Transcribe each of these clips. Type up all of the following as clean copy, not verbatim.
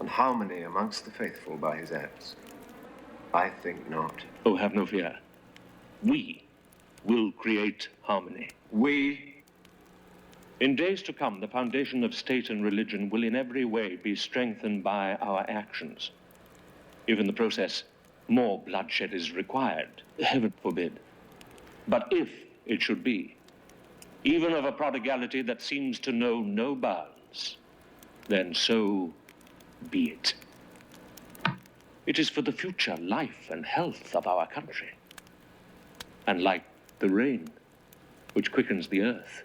and harmony amongst the faithful by his acts? I think not. Oh, have no fear. We will create harmony. We? In days to come, the foundation of state and religion will in every way be strengthened by our actions. If in the process more bloodshed is required, heaven forbid. But if it should be, even of a prodigality that seems to know no bounds, then so be it. It is for the future life and health of our country. And like the rain, which quickens the earth,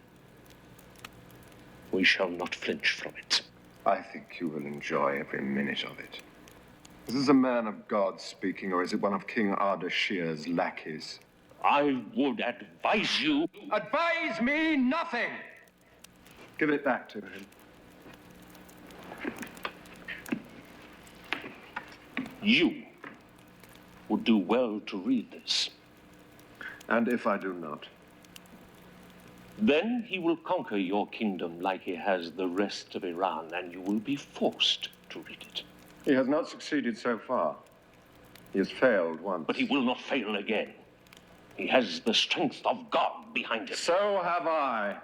we shall not flinch from it. I think you will enjoy every minute of it. Is this a man of God speaking, or is it one of King Ardashir's lackeys? I would advise you... Advise me nothing! Give it back to him. You would do well to read this. And if I do not? Then he will conquer your kingdom like he has the rest of Iran, and you will be forced to read it. He has not succeeded so far. He has failed once. But he will not fail again. He has the strength of God behind him. So have I.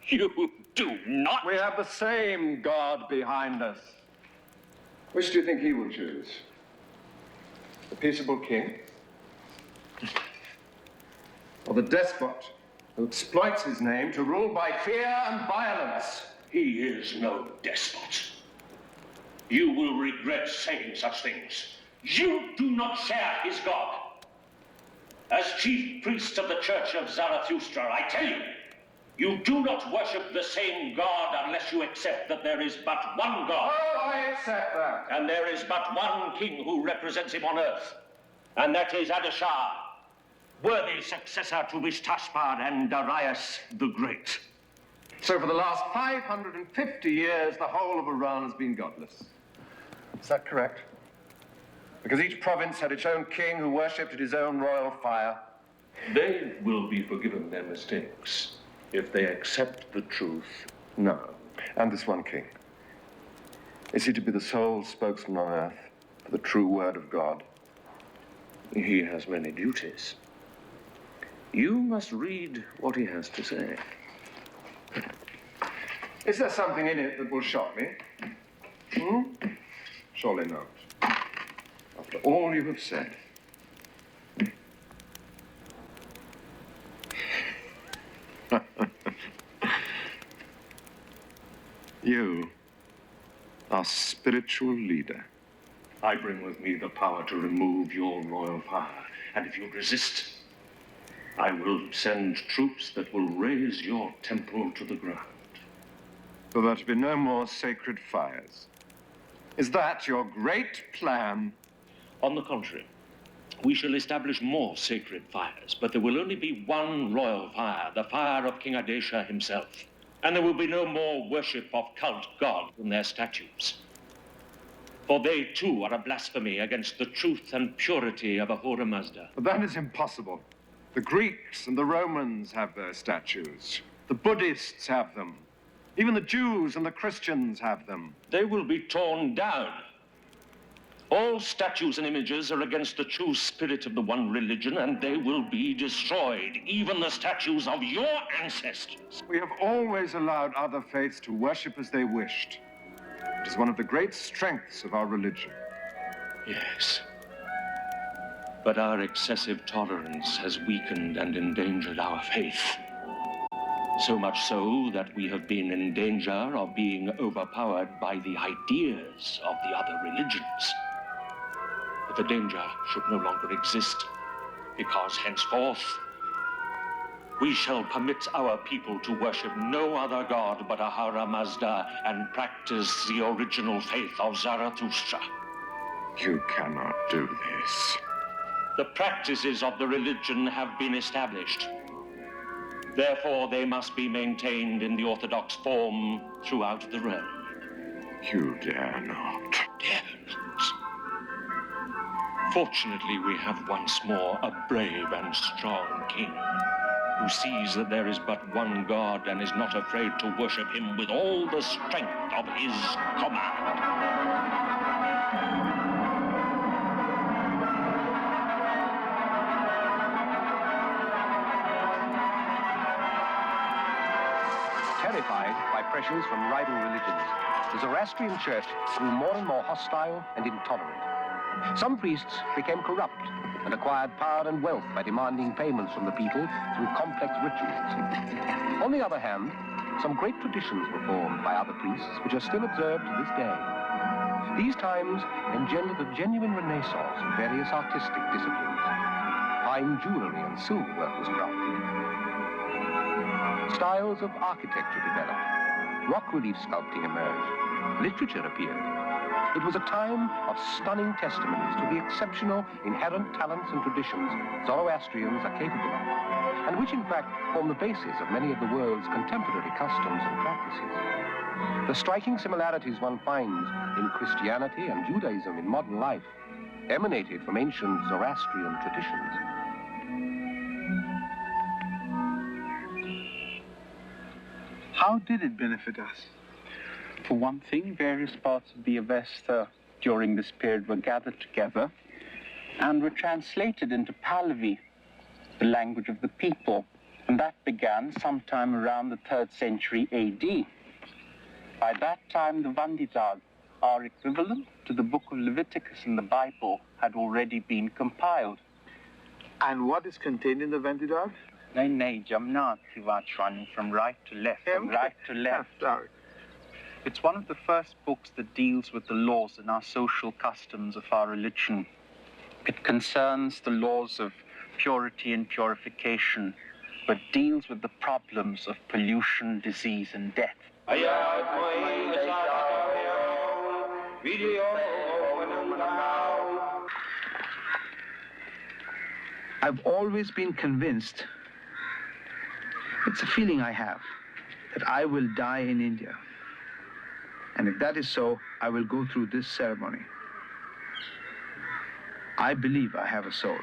You do not. We have the same God behind us. Which do you think he will choose? The peaceable king? Or the despot who exploits his name to rule by fear and violence? He is no despot. You will regret saying such things. You do not share his God. As chief priest of the Church of Zarathustra, I tell you, you do not worship the same God unless you accept that there is but one God. Oh, I accept that. And there is but one king who represents him on earth. And that is Adashar, worthy successor to Vishtashpar and Darius the Great. So for the last 550 years, the whole of Iran has been godless. Is that correct? Because each province had its own king who worshipped at his own royal fire. They will be forgiven their mistakes if they accept the truth. No. And this one king. Is he to be the sole spokesman on earth for the true word of God? He has many duties. You must read what he has to say. Is there something in it that will shock me? Surely not. After all you have said. You, our spiritual leader. I bring with me the power to remove your royal power. And if you resist, I will send troops that will raise your temple to the ground. For there to be no more sacred fires. Is that your great plan? On the contrary, we shall establish more sacred fires, but there will only be one royal fire, the fire of King Adesha himself. And there will be no more worship of cult gods and their statues. For they, too, are a blasphemy against the truth and purity of Ahura Mazda. But that is impossible. The Greeks and the Romans have their statues. The Buddhists have them. Even the Jews and the Christians have them. They will be torn down. All statues and images are against the true spirit of the one religion, and they will be destroyed, even the statues of your ancestors. We have always allowed other faiths to worship as they wished. It is one of the great strengths of our religion. Yes. But our excessive tolerance has weakened and endangered our faith. So much so that we have been in danger of being overpowered by the ideas of the other religions. But the danger should no longer exist, because henceforth we shall permit our people to worship no other god but Ahura Mazda and practice the original faith of Zarathustra. You cannot do this. The practices of the religion have been established. Therefore, they must be maintained in the orthodox form throughout the realm. You dare not. Dare not. Fortunately, we have once more a brave and strong king who sees that there is but one God and is not afraid to worship him with all the strength of his command. Terrified by pressures from rival religions, the Zoroastrian church grew more and more hostile and intolerant. Some priests became corrupt and acquired power and wealth by demanding payments from the people through complex rituals. On the other hand, some great traditions were formed by other priests which are still observed to this day. These times engendered a genuine renaissance in various artistic disciplines. Fine jewelry and silverwork was crafted. Styles of architecture developed. Rock relief sculpting emerged. Literature appeared. It was a time of stunning testimonies to the exceptional inherent talents and traditions Zoroastrians are capable of, and which in fact form the basis of many of the world's contemporary customs and practices. The striking similarities one finds in Christianity and Judaism in modern life emanated from ancient Zoroastrian traditions. How did it benefit us? For one thing, various parts of the Avesta during this period were gathered together and were translated into Pahlavi, the language of the people, and that began sometime around the 3rd century AD. By that time, the Vandidag, our equivalent to the book of Leviticus in the Bible, had already been compiled. And what is contained in the Vandidag? Nay, Jamnath, running from right to left, from right to left. It's one of the first books that deals with the laws and our social customs of our religion. It concerns the laws of purity and purification, but deals with the problems of pollution, disease, and death. I've always been convinced, it's a feeling I have, that I will die in India. And if that is so, I will go through this ceremony. I believe I have a soul.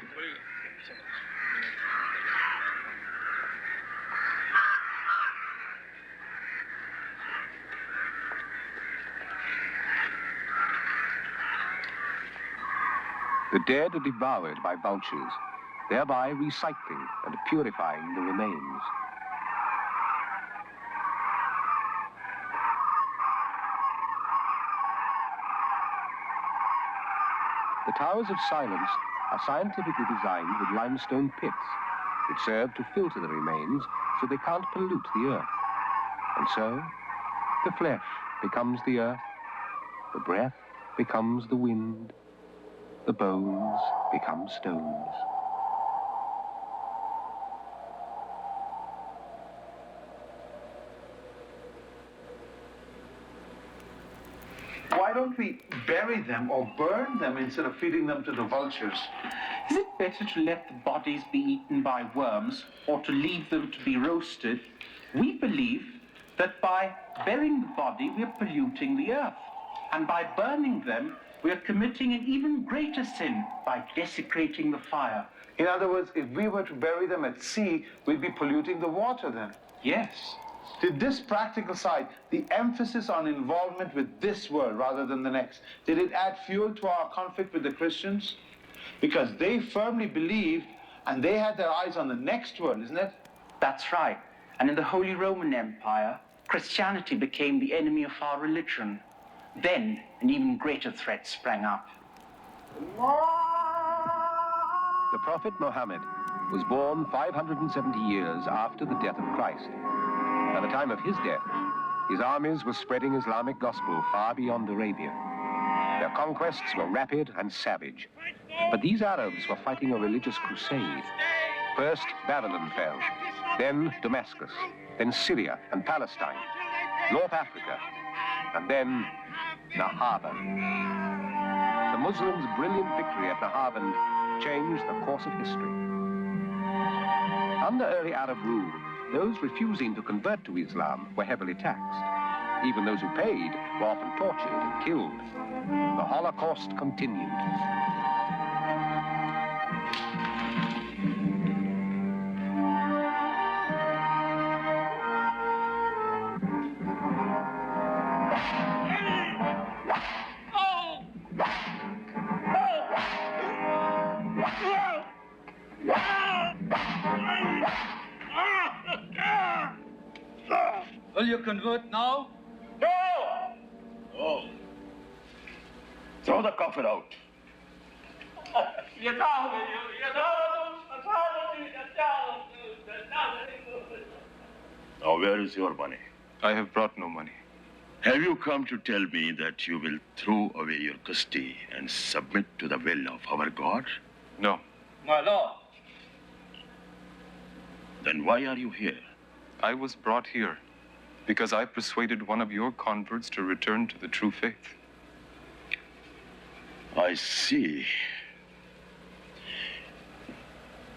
The dead are devoured by vultures, thereby recycling and purifying the remains. The Towers of Silence are scientifically designed with limestone pits, which serve to filter the remains so they can't pollute the earth. And so, the flesh becomes the earth, the breath becomes the wind, the bones become stones. Why don't we bury them or burn them instead of feeding them to the vultures? Is it better to let the bodies be eaten by worms or to leave them to be roasted? We believe that by burying the body, we are polluting the earth. And by burning them, we are committing an even greater sin by desecrating the fire. In other words, if we were to bury them at sea, we'd be polluting the water then. Yes. Did this practical side, the emphasis on involvement with this world rather than the next, did it add fuel to our conflict with the Christians? Because they firmly believed and they had their eyes on the next world, isn't it? That's right. And in the Holy Roman Empire, Christianity became the enemy of our religion. Then an even greater threat sprang up. The Prophet Muhammad was born 570 years after the death of Christ. At the time of his death, his armies were spreading Islamic gospel far beyond Arabia. Their conquests were rapid and savage. But these Arabs were fighting a religious crusade. First, Babylon fell, then Damascus, then Syria and Palestine, North Africa, and then Nahavand. The Muslims' brilliant victory at Nahavand changed the course of history. Under early Arab rule, those refusing to convert to Islam were heavily taxed. Even those who paid were often tortured and killed. The Holocaust continued. Will you convert now? No! No. Throw the coffer out. Now, where is your money? I have brought no money. Have you come to tell me that you will throw away your custody and submit to the will of our God? No. My lord. Then why are you here? I was brought here because I persuaded one of your converts to return to the true faith. I see.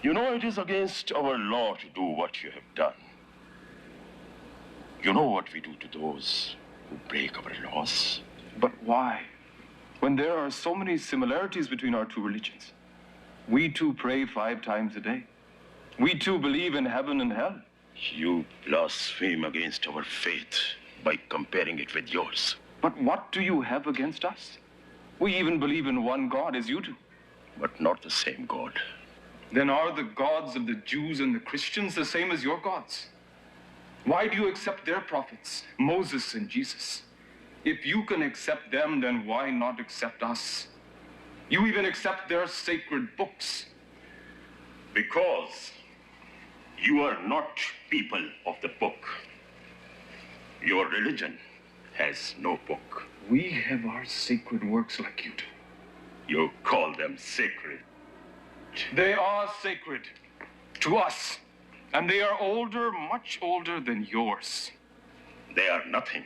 You know it is against our law to do what you have done. You know what we do to those who break our laws. But why? When there are so many similarities between our two religions. We too pray 5 times a day. We too believe in heaven and hell. You blaspheme against our faith by comparing it with yours. But what do you have against us? We even believe in one God as you do. But not the same God. Then are the gods of the Jews and the Christians the same as your gods? Why do you accept their prophets, Moses and Jesus? If you can accept them, then why not accept us? You even accept their sacred books. Because you are not people of the book. Your religion has no book. We have our sacred works like you do. You call them sacred. They are sacred to us, and they are older, much older than yours. They are nothing.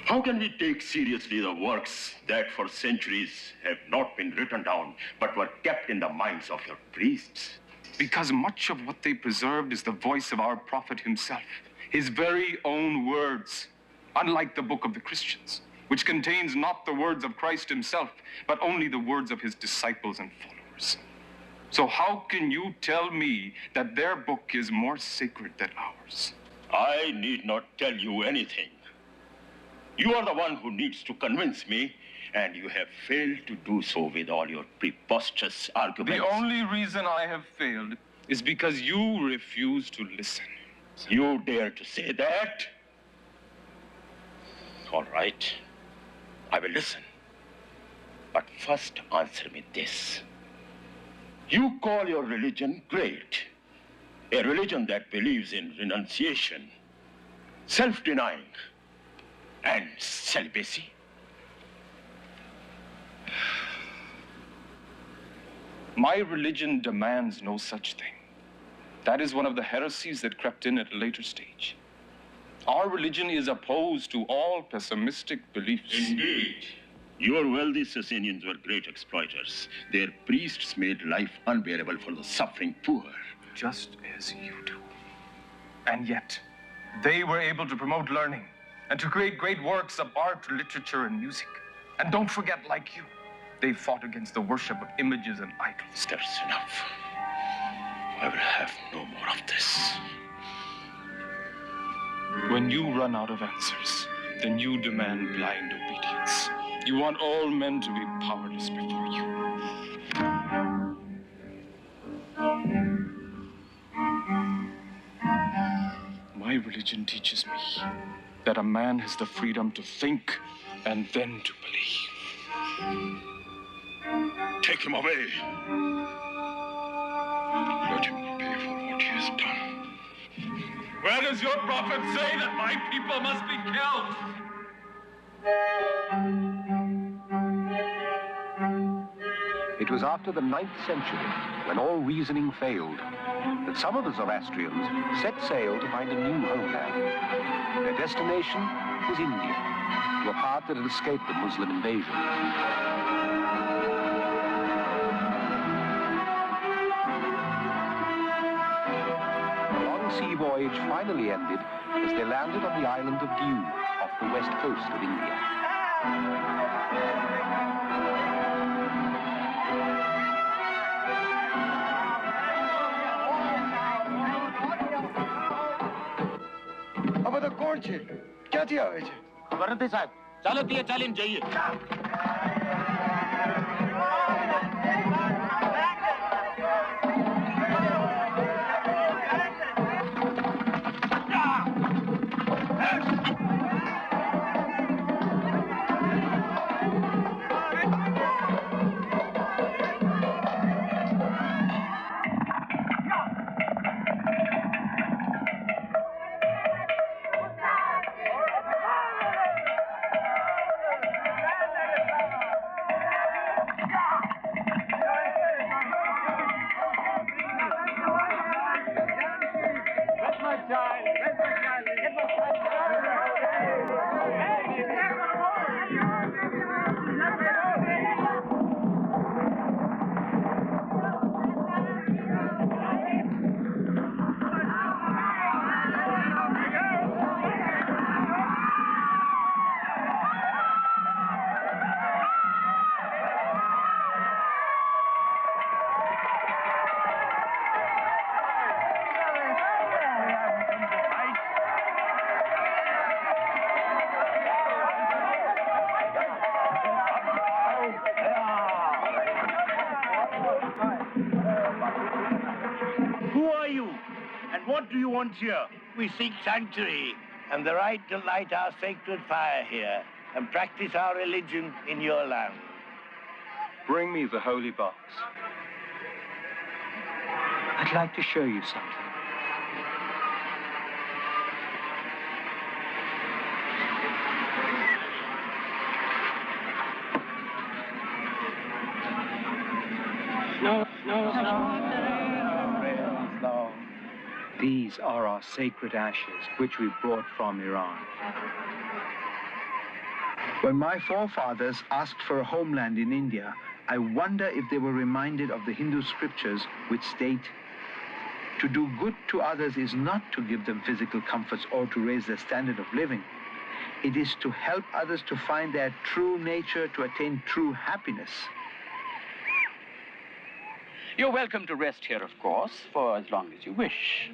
How can we take seriously the works that for centuries have not been written down, but were kept in the minds of your priests? Because much of what they preserved is the voice of our prophet himself, his very own words, unlike the book of the Christians, which contains not the words of Christ himself, but only the words of his disciples and followers. So how can you tell me that their book is more sacred than ours? I need not tell you anything. You are the one who needs to convince me, and you have failed to do so with all your preposterous arguments. The only reason I have failed is because you refuse to listen. You dare to say that? All right. I will listen. But first answer me this. You call your religion great. A religion that believes in renunciation, self-denying, and celibacy. My religion demands no such thing. That is one of the heresies that crept in at a later stage. Our religion is opposed to all pessimistic beliefs. Indeed. Your wealthy Sasanians were great exploiters. Their priests made life unbearable for the suffering poor. Just as you do. And yet, they were able to promote learning and to create great works of art, literature, and music. And don't forget, like you, they fought against the worship of images and idols. That's enough. I will have no more of this. When you run out of answers, then you demand blind obedience. You want all men to be powerless before you. My religion teaches me that a man has the freedom to think and then to believe. Take him away. Let him pay for what he has done. Where does your prophet say that my people must be killed? It was after the 9th century, when all reasoning failed, that some of the Zoroastrians set sail to find a new homeland. Their destination was India, to a part that had escaped the Muslim invasion. The long sea voyage finally ended as they landed on the island of Diu, off the west coast of India. अब तो कौन छे क्या थी आवे छे खबर નથી સાહેબ ચાલો ત્યાં ચાલીને જઈએ What do you want here? We seek sanctuary and the right to light our sacred fire here and practice our religion in your land. Bring me the holy box. I'd like to show you something. These are our sacred ashes, which we brought from Iran. When my forefathers asked for a homeland in India, I wonder if they were reminded of the Hindu scriptures which state, to do good to others is not to give them physical comforts or to raise their standard of living. It is to help others to find their true nature, to attain true happiness. You're welcome to rest here, of course, for as long as you wish.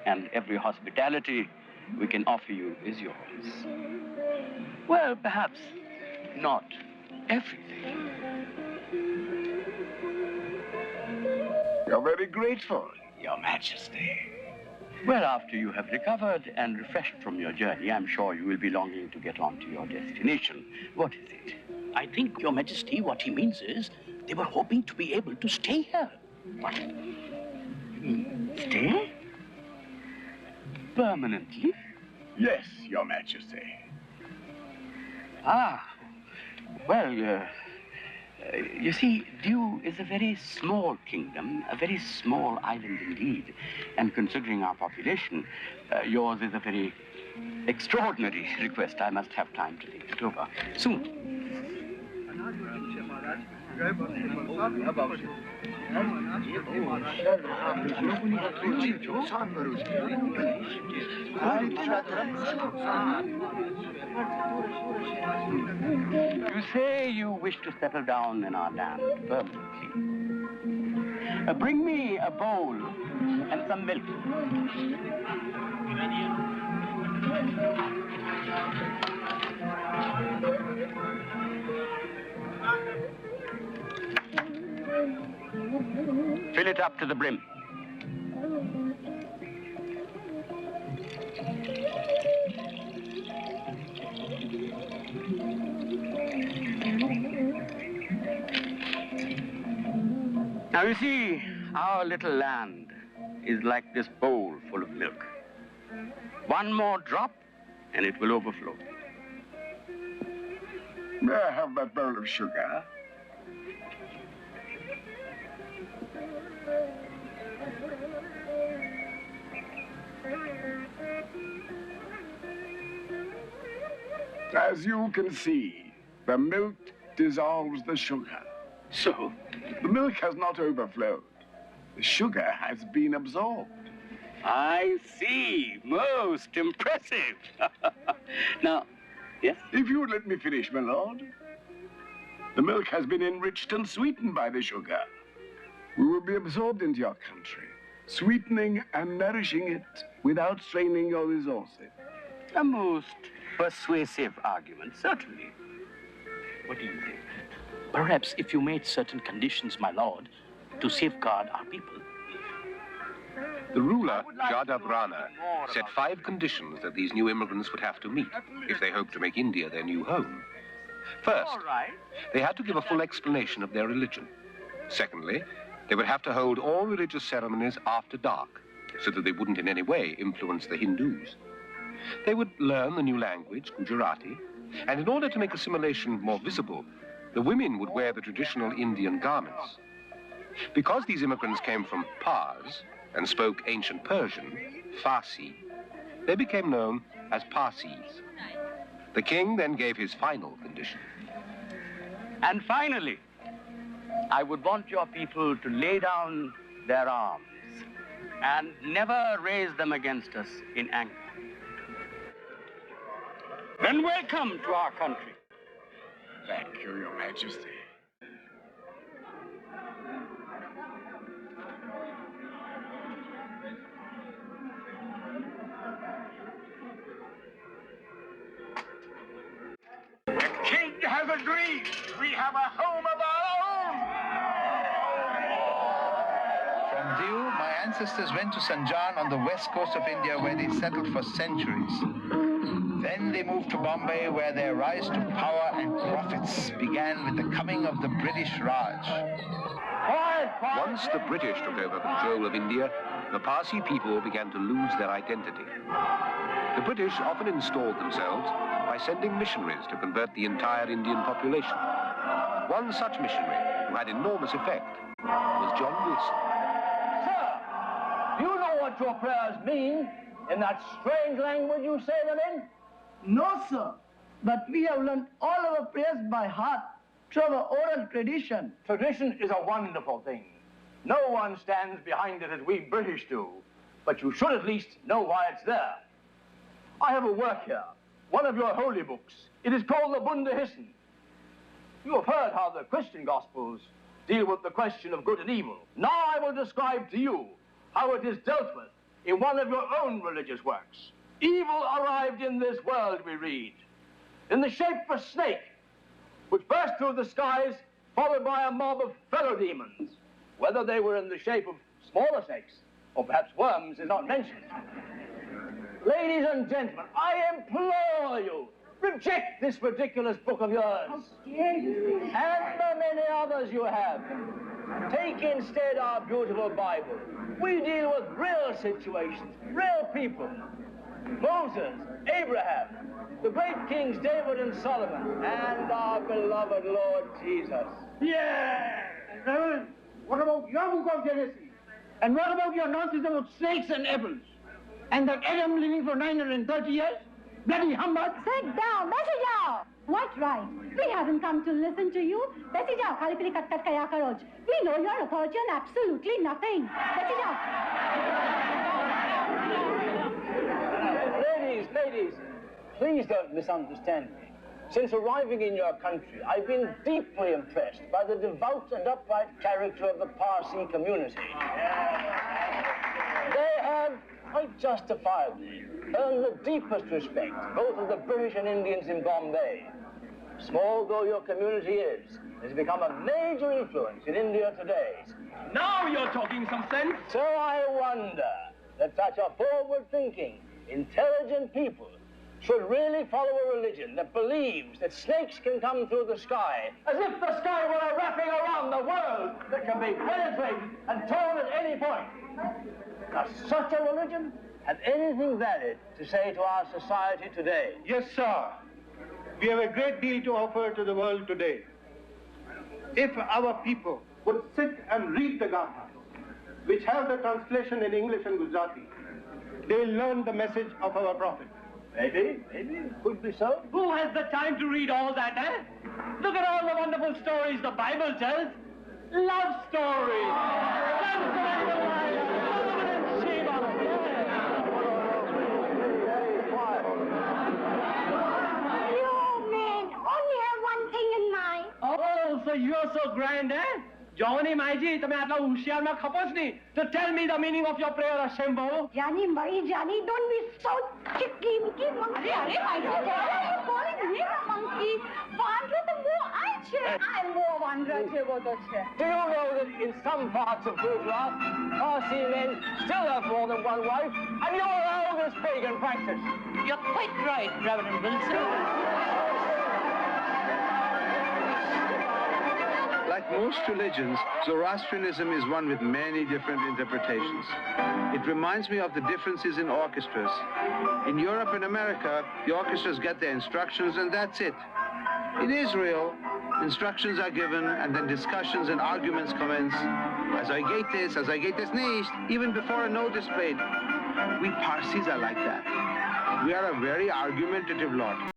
And every hospitality we can offer you is yours. Well, perhaps not everything. You're very grateful. Your Majesty. Well, after you have recovered and refreshed from your journey, I'm sure you will be longing to get on to your destination. What is it? I think, Your Majesty, what he means is they were hoping to be able to stay here. What? Stay? Permanently? Yes, Your Majesty. Ah, well, you see, Dew is a very small kingdom, a very small island indeed. And considering our population, yours is a very extraordinary request. I must have time to think it over. Soon. You say you wish to settle down in our land permanently. Bring me a bowl and some milk. Fill it up to the brim. Now, you see, our little land is like this bowl full of milk. One more drop, and it will overflow. May I have that bowl of sugar? As you can see, the milk dissolves the sugar. So? The milk has not overflowed. The sugar has been absorbed. I see. Most impressive. Now, yes? If you would let me finish, my lord. The milk has been enriched and sweetened by the sugar. We will be absorbed into your country, sweetening and nourishing it without straining your resources. A most persuasive argument, certainly. What do you think? Perhaps if you made certain conditions, my lord, to safeguard our people. The ruler, Jadavrana, set 5 conditions that these new immigrants would have to meet if they hoped to make India their new home. First, they had to give a full explanation of their religion. Secondly, they would have to hold all religious ceremonies after dark, so that they wouldn't in any way influence the Hindus. They would learn the new language, Gujarati, and in order to make assimilation more visible, the women would wear the traditional Indian garments. Because these immigrants came from Pars and spoke ancient Persian, Farsi, they became known as Parsees. The king then gave his final condition. And finally, I would want your people to lay down their arms and never raise them against us in anger. Then welcome to our country. Thank you, Your Majesty. The king has agreed. We have a home of our own. From Diu, my ancestors went to Sanjan on the west coast of India, where they settled for centuries. Then they moved to Bombay, where their rise to power and profits began with the coming of the British Raj. Once the British took over control of India, the Parsi people began to lose their identity. The British often installed themselves by sending missionaries to convert the entire Indian population. One such missionary, who had enormous effect, was John Wilson. Sir, do you know what your prayers mean in that strange language you say them in? No, sir. But we have learned all our prayers by heart through our oral tradition. Tradition is a wonderful thing. No one stands behind it as we British do, but you should at least know why it's there. I have a work here, one of your holy books. It is called the Bundahissen. You have heard how the Christian Gospels deal with the question of good and evil. Now I will describe to you how it is dealt with in one of your own religious works. Evil arrived in this world, we read, in the shape of a snake, which burst through the skies, followed by a mob of fellow demons. Whether they were in the shape of smaller snakes, or perhaps worms, is not mentioned. Ladies and gentlemen, I implore you, reject this ridiculous book of yours. And the many others you have. Take instead our beautiful Bible. We deal with real situations, real people. Moses, Abraham, the great kings David and Solomon, and our beloved Lord Jesus. Yeah! Reverend, what about your book of Genesis? And what about your nonsense about snakes and apples? And that Adam living for 930 years? Bloody humbug! Sit down, Bessie Jao! What right? We haven't come to listen to you. Bessie Jao, khali pili kat kaya karoj. We know your authority on absolutely nothing. Bessie Jao! Ladies, please don't misunderstand me. Since arriving in your country, I've been deeply impressed by the devout and upright character of the Parsi community. They have, quite justifiably, earned the deepest respect, both of the British and Indians in Bombay. Small though your community is, it has become a major influence in India today. Now you're talking some sense. So I wonder that such a forward-thinking, intelligent people should really follow a religion that believes that snakes can come through the sky, as if the sky were a wrapping around the world that can be penetrated and torn at any point. Does such a religion have anything valid to say to our society today? Yes, sir. We have a great deal to offer to the world today. If our people would sit and read the Gathas, which have the translation in English and Gujarati, they'll learn the message of our prophet. Maybe, could be so. Who has the time to read all that, eh? Look at all the wonderful stories the Bible tells. Love stories. Love stories of life. Shame on them. You men only have one thing in mind. Oh, so you're so grand, eh? Johnny Maiji, તમે આટલા હોશિયારમાં ખપોસ નહીં to tell me the meaning of your prayer, Ashembo. Johnny, Johnny, don't be so chicky monkey. Are you calling me a monkey? Vandra to more I'm more Vandra. Do you know that in some parts of Gujarat, Parsi men still have more than one wife, and you allow this pagan practice? You're quite right, Reverend Wilson. Like most religions, Zoroastrianism is one with many different interpretations. It reminds me of the differences in orchestras. In Europe and America, the orchestras get their instructions and that's it. In Israel, instructions are given and then discussions and arguments commence. As I get this nicht, even before a note is played. We Parsees are like that. We are a very argumentative lot.